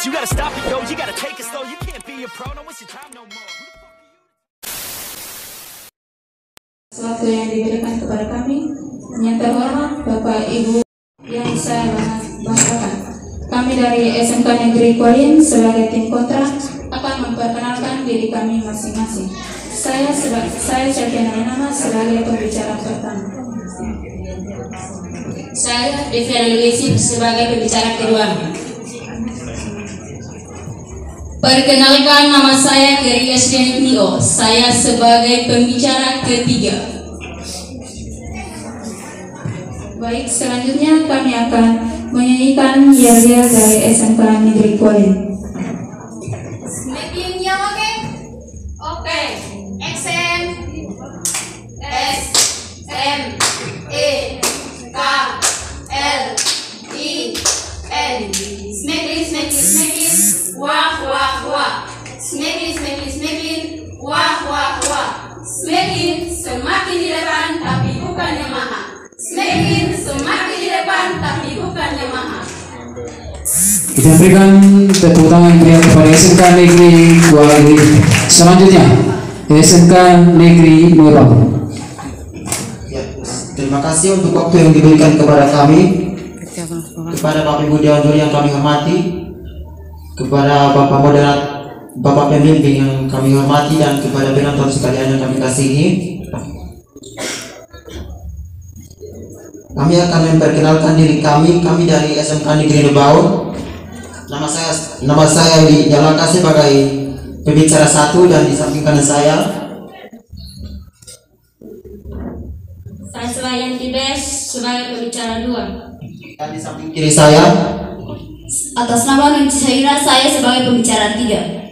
You gotta stop it, yo, you gotta take it slow. You can't be a pro, don't waste your time no more. Waktu yang diberikan kepada kami, yang terhormat Bapak Ibu yang saya banggakan, kami dari SMK Negeri Kualin sebagai tim kontra akan memperkenalkan diri kami masing-masing. Saya Syafiana Renama sebagai pembicara pertama. Saya Deviana Luisi sebagai pembicara kedua. Perkenalkan, nama saya Geria Srianitio. Saya sebagai pembicara ketiga. Baik, selanjutnya kami akan menyanyikan yel-yel dari SMK Negeri Kualin. Semakin yang oke? Oke. Action. S M E K L I N. Semakin, semakin, semakin. Wah, wah, wah. Semakin, semakin, semakin. Wah, wah, wah. Semakin, semakin di depan tapi bukan Yamaha. Semakin, semakin di depan tapi bukan Yamaha. Kita berikan tepuk tangan yang kepada SMK Negeri Kualin. Selanjutnya SMK Negeri Murong. Ya, terima kasih untuk waktu yang diberikan kepada kami, kepada Bapak Ibu Dewan Juri yang kami hormati, kepada Bapak Moderat, Bapak Pemimpin yang kami hormati, dan kepada penonton sekalian yang kami kasihi. Kami akan memperkenalkan diri kami. Kami dari SMK Negeri Nebaun. Nama saya dinyalakan sebagai pembicara satu, dan di samping kanan saya Selayan Kibes sebagai pembicara dua. Dan di samping kiri saya Atas nama Nunci Saira, saya sebagai pembicara tiga.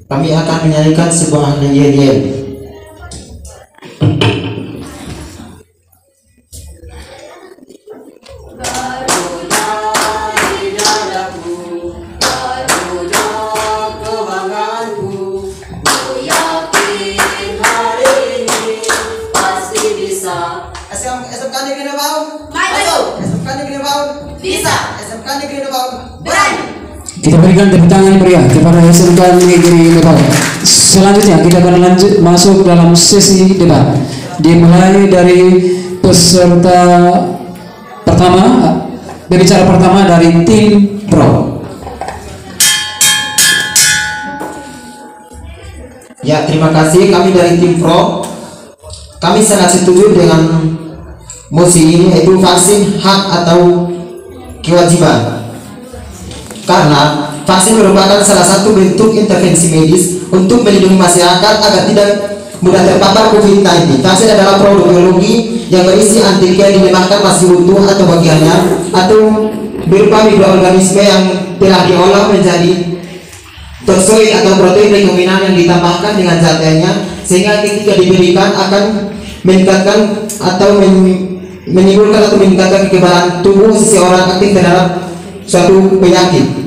kami akan menyanyikan sebuah yel-yel. SMK Negeri Nebaun maju, SMK Negeri Nebaun bisa, SMK Negeri Nebaun berani. Kita berikan tepuk tangan meriah kepada SMK Negeri Nebaun. Selanjutnya kita akan lanjut masuk dalam sesi debat. Dimulai dari peserta pertama, pembicara pertama dari tim pro. Ya, terima kasih. Kami dari tim pro, kami sangat setuju dengan mosi ini, yaitu vaksin hak atau kewajiban. Karena vaksin merupakan salah satu bentuk intervensi medis untuk melindungi masyarakat agar tidak mudah terpapar COVID-19. Vaksin adalah produk biologi yang berisi antigen yang dilemahkan masih utuh atau bagiannya, atau berupa mikroorganisme yang telah diolah menjadi toksoid atau protein rekombinan yang ditambahkan dengan zat lainnya, sehingga ketika diberikan akan meningkatkan atau menimbulkan atau meningkatkan kekebalan tubuh seseorang aktif terhadap suatu penyakit.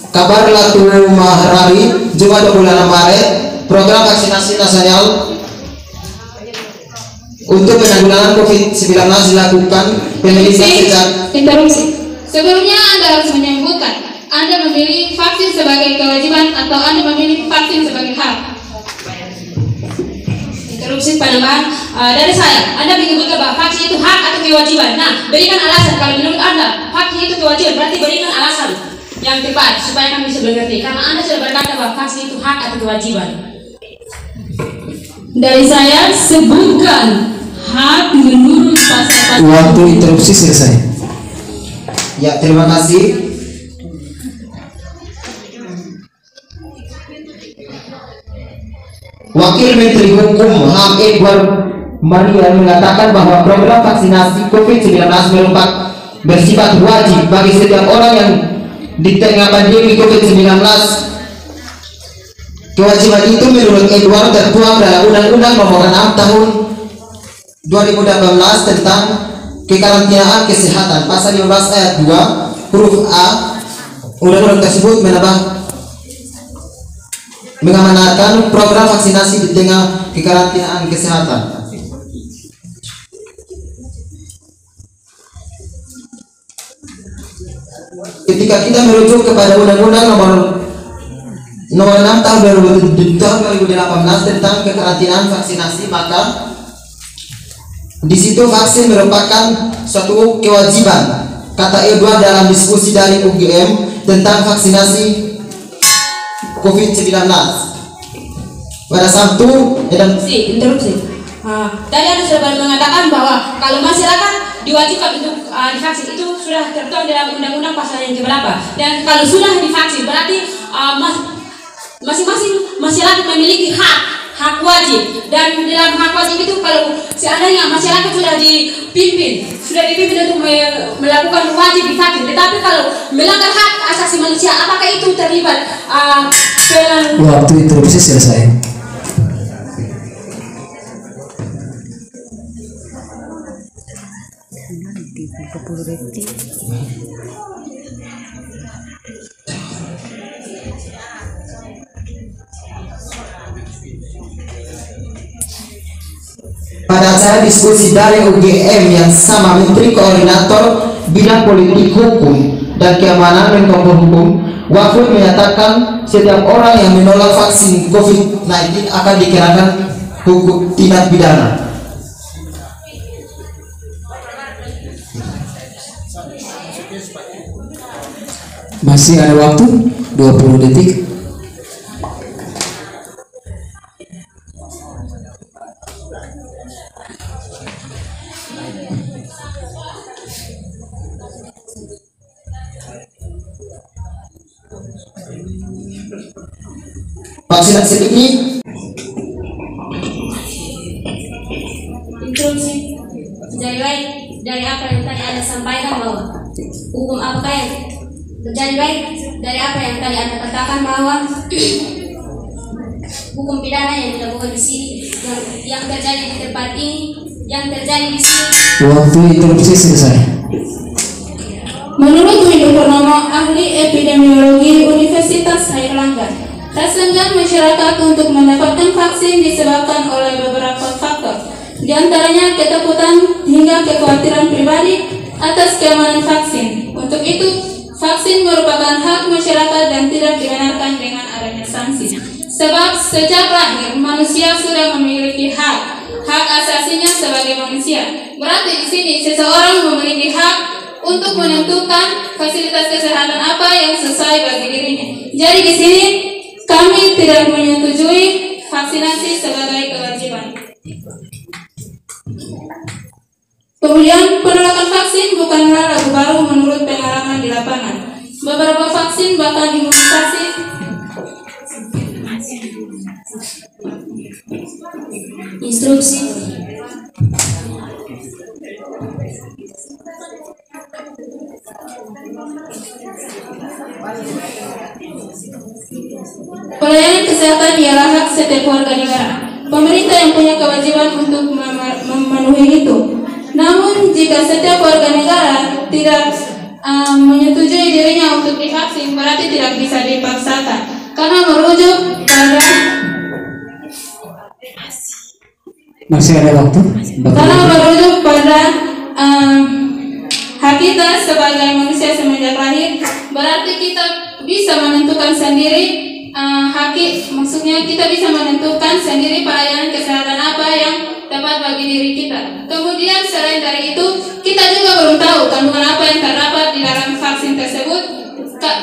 Kabar Latu Maharari, Jumat 26 Maret, program vaksinasi nasional untuk penanggulangan COVID-19 dilakukan pemerintah secara Interupsi. Sebelumnya Anda harus menyebutkan Anda memilih vaksin sebagai kewajiban atau Anda memilih vaksin sebagai hak. Interupsi penambahan dari saya. Anda menyebutkan bahwa vaksin itu hak atau kewajiban. Nah, berikan alasan. Kalau menurut Anda vaksin itu kewajiban, berarti berikan alasan yang tepat supaya kami bisa mengerti. Karena Anda sudah berkata bahwa vaksin itu hak atau kewajiban. Dari saya, sebutkan hak menurut pasal-pasal. Waktu interupsi selesai. Ya, terima kasih. Wakil Menteri Hukum HAM Edward Maria mengatakan bahwa program vaksinasi COVID-19 bersifat wajib bagi setiap orang yang di tengah pandemi COVID-19. Kewajiban itu menurut Edward tertuang dalam Undang-Undang Nomor 6 Tahun 2018 tentang kekarantinaan kesehatan, pasal 15 ayat 2 huruf A undang-undang tersebut mengamanatkan program vaksinasi di tengah kekarantinaan kesehatan. Ketika kita merujuk kepada Undang-Undang nomor 6 tahun 2018 tentang kekarantinaan vaksinasi, maka di situ vaksin merupakan suatu kewajiban. Kata E2 dalam diskusi dari UGM tentang vaksinasi COVID-19 pada Sabtu interupsi. Tadi Anda sudah mengatakan bahwa kalau masyarakat diwajibkan untuk divaksin, itu sudah tertuang dalam undang-undang pasal yang keberapa, dan kalau sudah divaksin berarti masing-masing masyarakat memiliki hak wajib, dan dalam hak wajib itu kalau seandainya masyarakat sudah dipimpin untuk melakukan wajib divaksin, tetapi kalau melanggar hak asasi manusia, apakah itu terlibat Waktu interupsi selesai. pada acara diskusi dari UGM yang sama, Menteri Koordinator Bidang Politik Hukum dan Keamanan Menko Hukum Mahfud menyatakan setiap orang yang menolak vaksin COVID-19 akan dikenakan hukum tindak pidana. Masih ada waktu 20 detik. Vaksinasi ini instruksi dari apa yang tadi Anda sampaikan, bahwa hukum apakah yang terjadi baik dari apa yang tadi Anda katakan, bahwa hukum pidana yang dilakukan di sini, yang terjadi di tempat ini, yang terjadi di sini. Waktu interupsi selesai. Menurut Windu Purnomo, ahli epidemiologi Universitas Airlangga, rasa enggan masyarakat untuk mendapatkan vaksin disebabkan oleh beberapa faktor, di antaranya ketakutan hingga kekhawatiran pribadi atas keamanan vaksin. Untuk itu, vaksin merupakan hak masyarakat dan tidak dibenarkan dengan adanya sanksi. Sebab sejak lahir manusia sudah memiliki hak asasinya sebagai manusia. Berarti di sini seseorang memiliki hak untuk menentukan fasilitas kesehatan apa yang sesuai bagi dirinya. Jadi di sini kami tidak menyetujui vaksinasi sebagai kewajiban. Kemudian penolakan vaksin bukanlah lagu baru menurut pengalaman di lapangan. Beberapa vaksin bahkan imunisasi Instruksi. Pelayanan kesehatan ialah hak setiap warga negara. Pemerintah yang punya kewajiban untuk memenuhi itu. Namun jika setiap warga negara tidak menyetujui dirinya untuk divaksin, berarti tidak bisa dipaksakan. Karena merujuk pada Masih ada waktu. hak kita sebagai manusia semenjak lahir, berarti kita bisa menentukan sendiri maksudnya kita bisa menentukan sendiri pelayanan kesehatan apa yang tepat bagi diri kita. Kemudian selain dari itu, kita juga belum tahu kandungan apa yang terdapat di dalam vaksin tersebut.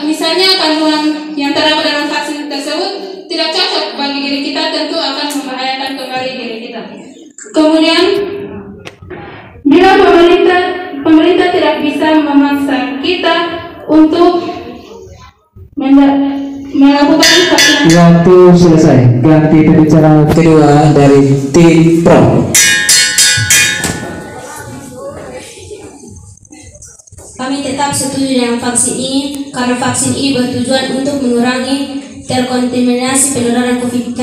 Misalnya kandungan yang terdapat dalam vaksin tersebut tidak cocok bagi diri kita, tentu akan membahayakan kembali diri kita. Kemudian bila pemerintah tidak bisa memaksa kita untuk melakukan vaksinasi. Waktu selesai. Ganti pembicara kedua dari tim pro. Kami tetap setuju dengan vaksin ini karena vaksin ini bertujuan untuk mengurangi terkontaminasi penularan COVID-19.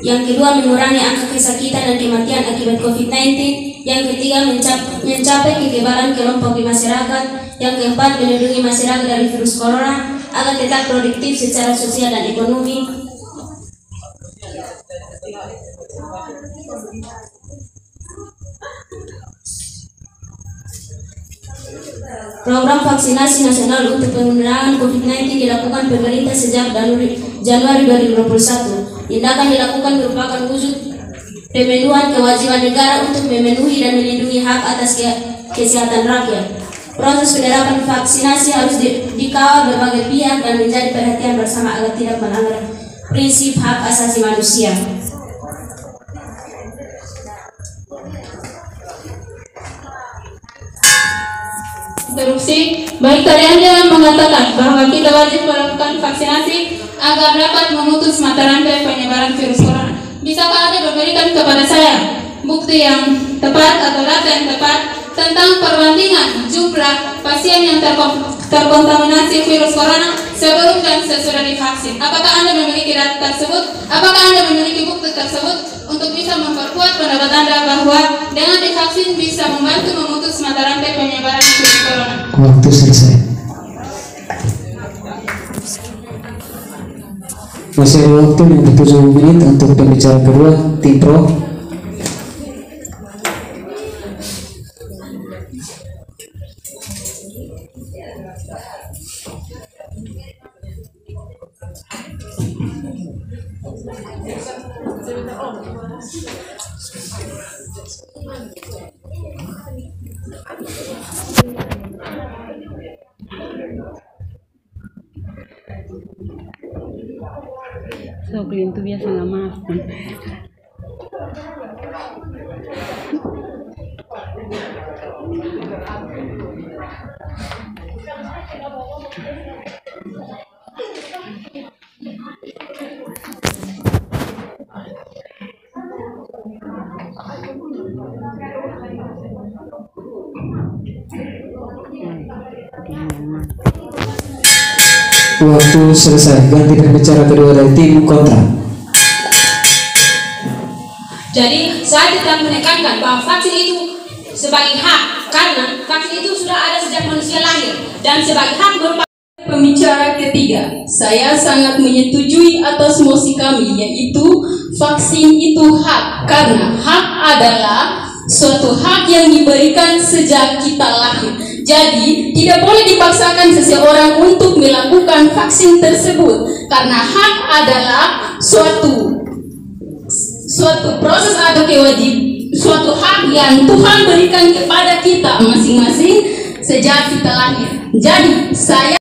Yang kedua, mengurangi angka kesakitan dan kematian akibat COVID-19. Yang ketiga, mencapai kekebalan kelompok di masyarakat. Yang keempat, melindungi masyarakat dari virus corona agar tetap produktif secara sosial dan ekonomi. Program vaksinasi nasional untuk penanggulangan COVID-19 dilakukan pemerintah sejak Januari 2021. Tindakan dilakukan merupakan wujud pemenuhan kewajiban negara untuk memenuhi dan melindungi hak atas kesehatan rakyat. Proses penerapan vaksinasi harus dikawal berbagai pihak dan menjadi perhatian bersama agar tidak melanggar prinsip hak asasi manusia. Interupsi, baik tadi Anda mengatakan bahwa kita wajib melakukan vaksinasi agar dapat memutus mata rantai penyebaran virus corona. Bisakah Anda memberikan kepada saya bukti yang tepat atau data yang tepat tentang perbandingan jumlah pasien yang terkontaminasi virus corona sebelum dan sesudah divaksin? Apakah Anda memiliki data tersebut? Apakah Anda memiliki bukti tersebut untuk bisa memperkuat pendapat Anda bahwa dengan divaksin bisa membantu memutus mata rantai penyebaran virus corona? Waktu selesai. Masih ada waktu 57 menit untuk pembicara kedua, tim pro. So, klientu biasa nggak maafkan. Waktu selesai. Ganti pembicara kedua dari tim kontra. Jadi saya tetap menekankan bahwa vaksin itu sebagai hak, karena vaksin itu sudah ada sejak manusia lahir dan sebagai hak merupakan. Pembicara ketiga, saya sangat menyetujui atas mosi kami, yaitu vaksin itu hak, karena hak adalah suatu hak yang diberikan sejak kita lahir. Jadi tidak boleh dipaksakan seseorang untuk melakukan vaksin tersebut, karena hak adalah suatu proses atau suatu hak yang Tuhan berikan kepada kita masing-masing sejak kita lahir. Jadi saya